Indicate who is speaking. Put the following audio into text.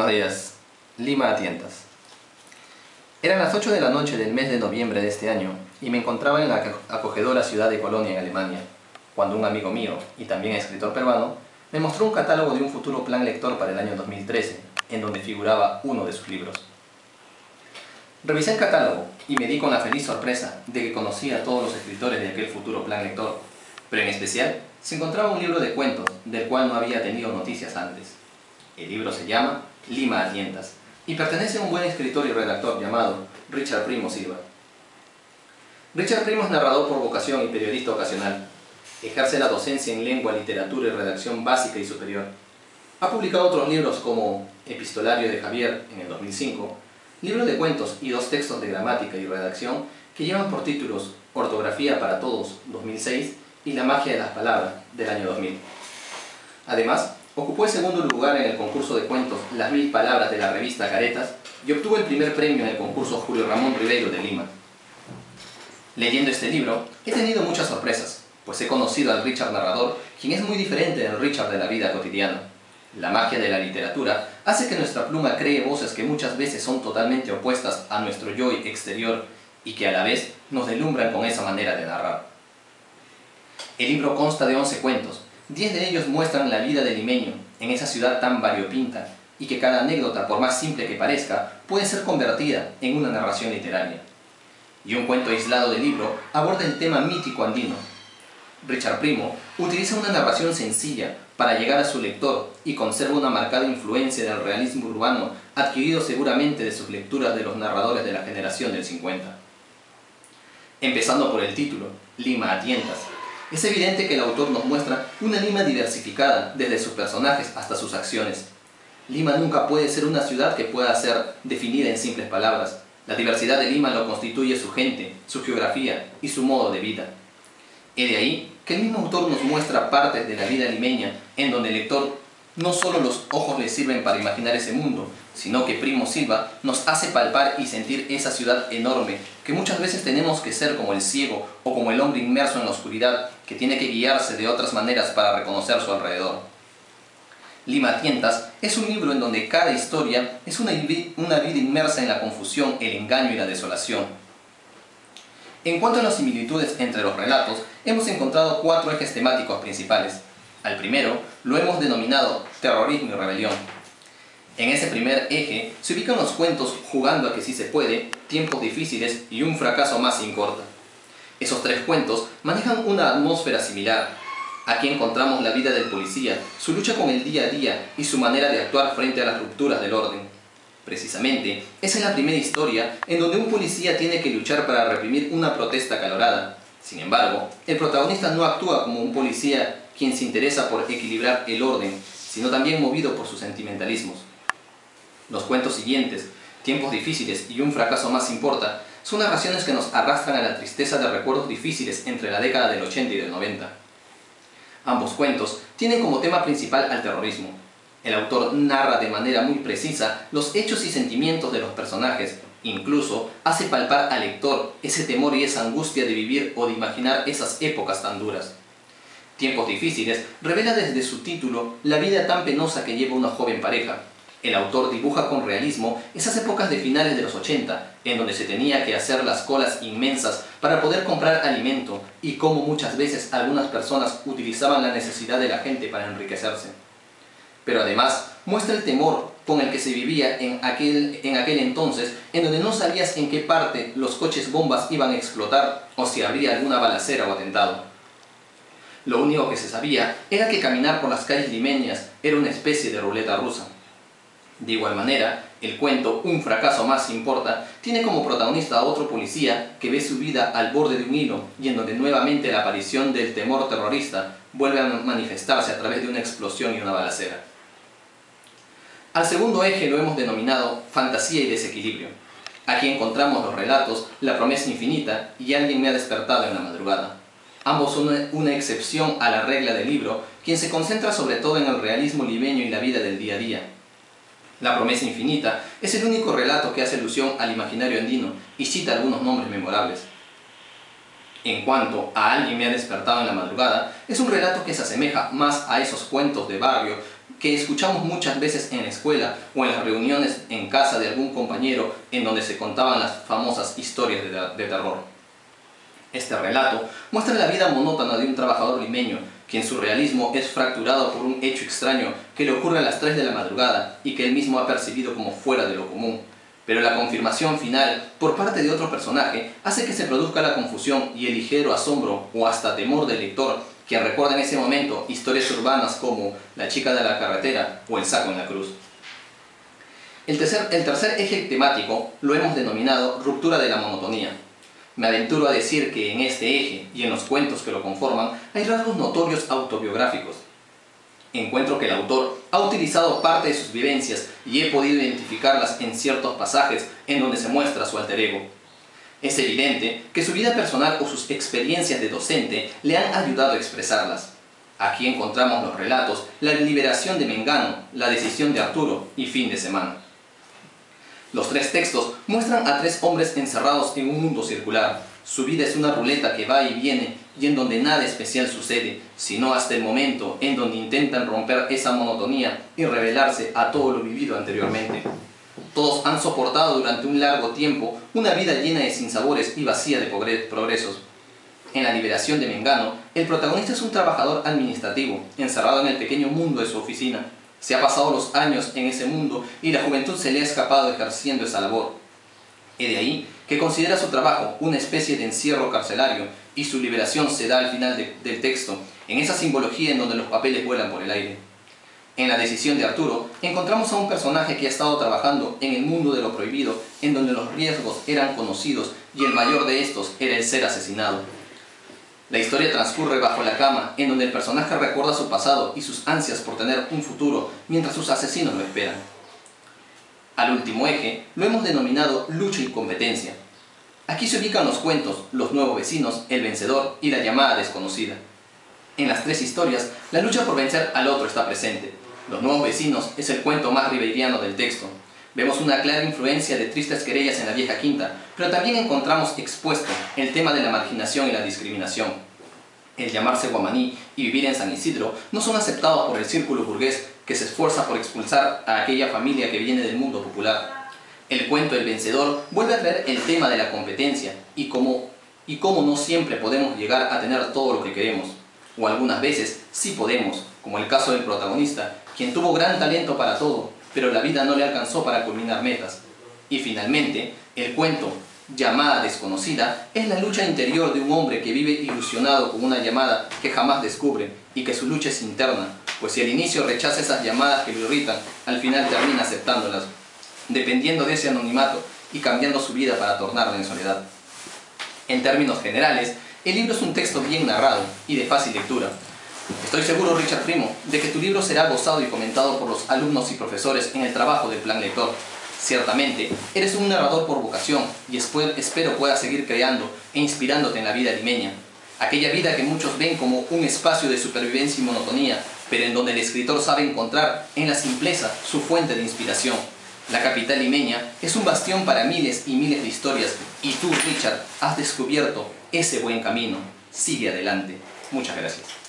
Speaker 1: Buenos días. Lima a tientas. Eran las 8 de la noche del mes de noviembre de este año y me encontraba en la acogedora ciudad de Colonia, en Alemania, cuando un amigo mío, y también escritor peruano, me mostró un catálogo de un futuro plan lector para el año 2013, en donde figuraba uno de sus libros. Revisé el catálogo y me di con la feliz sorpresa de que conocía a todos los escritores de aquel futuro plan lector, pero en especial se encontraba un libro de cuentos del cual no había tenido noticias antes. El libro se llama Lima a tientas y pertenece a un buen escritor y redactor llamado Richard Primo Silva. Richard Primo es narrador por vocación y periodista ocasional. Ejerce la docencia en lengua, literatura y redacción básica y superior. Ha publicado otros libros como Epistolario de Javier en el 2005, libro de cuentos y 2 textos de gramática y redacción que llevan por títulos Ortografía para Todos 2006 y La magia de las palabras del año 2000. Además, ocupó el segundo lugar en el concurso de cuentos Las 1000 palabras de la revista Caretas y obtuvo el primer premio en el concurso Julio Ramón Ribeiro de Lima. Leyendo este libro, he tenido muchas sorpresas, pues he conocido al Richard narrador, quien es muy diferente del Richard de la vida cotidiana. La magia de la literatura hace que nuestra pluma cree voces que muchas veces son totalmente opuestas a nuestro yo exterior y que a la vez nos deslumbran con esa manera de narrar. El libro consta de 11 cuentos. 10 de ellos muestran la vida del limeño en esa ciudad tan variopinta y que cada anécdota, por más simple que parezca, puede ser convertida en una narración literaria. Y un cuento aislado del libro aborda el tema mítico andino. Richard Primo utiliza una narración sencilla para llegar a su lector y conserva una marcada influencia del realismo urbano adquirido seguramente de sus lecturas de los narradores de la generación del 50. Empezando por el título, Lima a tientas. Es evidente que el autor nos muestra una Lima diversificada, desde sus personajes hasta sus acciones. Lima nunca puede ser una ciudad que pueda ser definida en simples palabras. La diversidad de Lima lo constituye su gente, su geografía y su modo de vida. He de ahí que el mismo autor nos muestra partes de la vida limeña en donde el lector no solo los ojos le sirven para imaginar ese mundo, sino que Primo Silva nos hace palpar y sentir esa ciudad enorme que muchas veces tenemos que ser como el ciego o como el hombre inmerso en la oscuridad que tiene que guiarse de otras maneras para reconocer su alrededor. Lima a tientas es un libro en donde cada historia es una vida inmersa en la confusión, el engaño y la desolación. En cuanto a las similitudes entre los relatos, hemos encontrado 4 ejes temáticos principales. Al primero lo hemos denominado terrorismo y rebelión. En ese primer eje se ubican los cuentos Jugando a que sí se puede, Tiempos difíciles y Un fracaso más importa. Esos 3 cuentos manejan una atmósfera similar. Aquí encontramos la vida del policía, su lucha con el día a día y su manera de actuar frente a las rupturas del orden. Precisamente, esa es la primera historia en donde un policía tiene que luchar para reprimir una protesta acalorada. Sin embargo, el protagonista no actúa como un policía quien se interesa por equilibrar el orden, sino también movido por sus sentimentalismos. Los cuentos siguientes, Tiempos difíciles y Un fracaso más importa, son narraciones que nos arrastran a la tristeza de recuerdos difíciles entre la década del 80 y del 90. Ambos cuentos tienen como tema principal al terrorismo. El autor narra de manera muy precisa los hechos y sentimientos de los personajes, incluso hace palpar al lector ese temor y esa angustia de vivir o de imaginar esas épocas tan duras. Tiempos difíciles revela desde su título la vida tan penosa que lleva una joven pareja. El autor dibuja con realismo esas épocas de finales de los 80, en donde se tenía que hacer las colas inmensas para poder comprar alimento y cómo muchas veces algunas personas utilizaban la necesidad de la gente para enriquecerse. Pero además muestra el temor con el que se vivía en aquel entonces, en donde no sabías en qué parte los coches bombas iban a explotar o si habría alguna balacera o atentado. Lo único que se sabía era que caminar por las calles limeñas era una especie de ruleta rusa. De igual manera, el cuento Un fracaso más importa tiene como protagonista a otro policía que ve su vida al borde de un hilo y en donde nuevamente la aparición del temor terrorista vuelve a manifestarse a través de una explosión y una balacera. Al segundo eje lo hemos denominado Fantasía y desequilibrio. Aquí encontramos los relatos La promesa infinita y Alguien me ha despertado en la madrugada. Ambos son una excepción a la regla del libro, quien se concentra sobre todo en el realismo limeño y la vida del día a día. La promesa infinita es el único relato que hace alusión al imaginario andino y cita algunos nombres memorables. En cuanto a Alguien me ha despertado en la madrugada, es un relato que se asemeja más a esos cuentos de barrio que escuchamos muchas veces en la escuela o en las reuniones en casa de algún compañero en donde se contaban las famosas historias de terror. Este relato muestra la vida monótona de un trabajador limeño, quien su realismo es fracturado por un hecho extraño que le ocurre a las 3 de la madrugada y que él mismo ha percibido como fuera de lo común. Pero la confirmación final, por parte de otro personaje, hace que se produzca la confusión y el ligero asombro o hasta temor del lector, quien recuerda en ese momento historias urbanas como La chica de la carretera o El saco en la cruz. El tercer eje temático lo hemos denominado ruptura de la monotonía. Me aventuro a decir que en este eje y en los cuentos que lo conforman hay rasgos notorios autobiográficos. Encuentro que el autor ha utilizado parte de sus vivencias y he podido identificarlas en ciertos pasajes en donde se muestra su alter ego. Es evidente que su vida personal o sus experiencias de docente le han ayudado a expresarlas. Aquí encontramos los relatos La liberación de Mengano, La decisión de Arturo y Fin de semana. Los 3 textos muestran a 3 hombres encerrados en un mundo circular. Su vida es una ruleta que va y viene y en donde nada especial sucede, sino hasta el momento en donde intentan romper esa monotonía y revelarse a todo lo vivido anteriormente. Todos han soportado durante un largo tiempo una vida llena de sinsabores y vacía de progresos. En La liberación de Mengano, el protagonista es un trabajador administrativo, encerrado en el pequeño mundo de su oficina. Se ha pasado los años en ese mundo y la juventud se le ha escapado ejerciendo esa labor. Es de ahí que considera su trabajo una especie de encierro carcelario y su liberación se da al final del texto, en esa simbología en donde los papeles vuelan por el aire. En La decisión de Arturo encontramos a un personaje que ha estado trabajando en el mundo de lo prohibido, en donde los riesgos eran conocidos y el mayor de estos era el ser asesinado. La historia transcurre bajo la cama, en donde el personaje recuerda su pasado y sus ansias por tener un futuro, mientras sus asesinos lo esperan. Al último eje lo hemos denominado lucha y competencia. Aquí se ubican los cuentos, Los nuevos vecinos, El vencedor y La llamada desconocida. En las 3 historias, la lucha por vencer al otro está presente. Los nuevos vecinos es el cuento más ribeiriano del texto. Vemos una clara influencia de Tristes querellas en la vieja quinta, pero también encontramos expuesto el tema de la marginación y la discriminación. El llamarse guamaní y vivir en San Isidro no son aceptados por el círculo burgués que se esfuerza por expulsar a aquella familia que viene del mundo popular. El cuento El vencedor vuelve a traer el tema de la competencia y cómo no siempre podemos llegar a tener todo lo que queremos. O algunas veces sí podemos, como el caso del protagonista, quien tuvo gran talento para todo, pero la vida no le alcanzó para culminar metas. Y finalmente, el cuento Llamada desconocida es la lucha interior de un hombre que vive ilusionado con una llamada que jamás descubre y que su lucha es interna, pues si al inicio rechaza esas llamadas que lo irritan, al final termina aceptándolas, dependiendo de ese anonimato y cambiando su vida para tornarla en soledad. En términos generales, el libro es un texto bien narrado y de fácil lectura. Estoy seguro, Richard Primo, de que tu libro será gozado y comentado por los alumnos y profesores en el trabajo del Plan Lector. Ciertamente, eres un narrador por vocación y espero puedas seguir creando e inspirándote en la vida limeña. Aquella vida que muchos ven como un espacio de supervivencia y monotonía, pero en donde el escritor sabe encontrar en la simpleza su fuente de inspiración. La capital limeña es un bastión para miles y miles de historias y tú, Richard, has descubierto ese buen camino. Sigue adelante. Muchas gracias.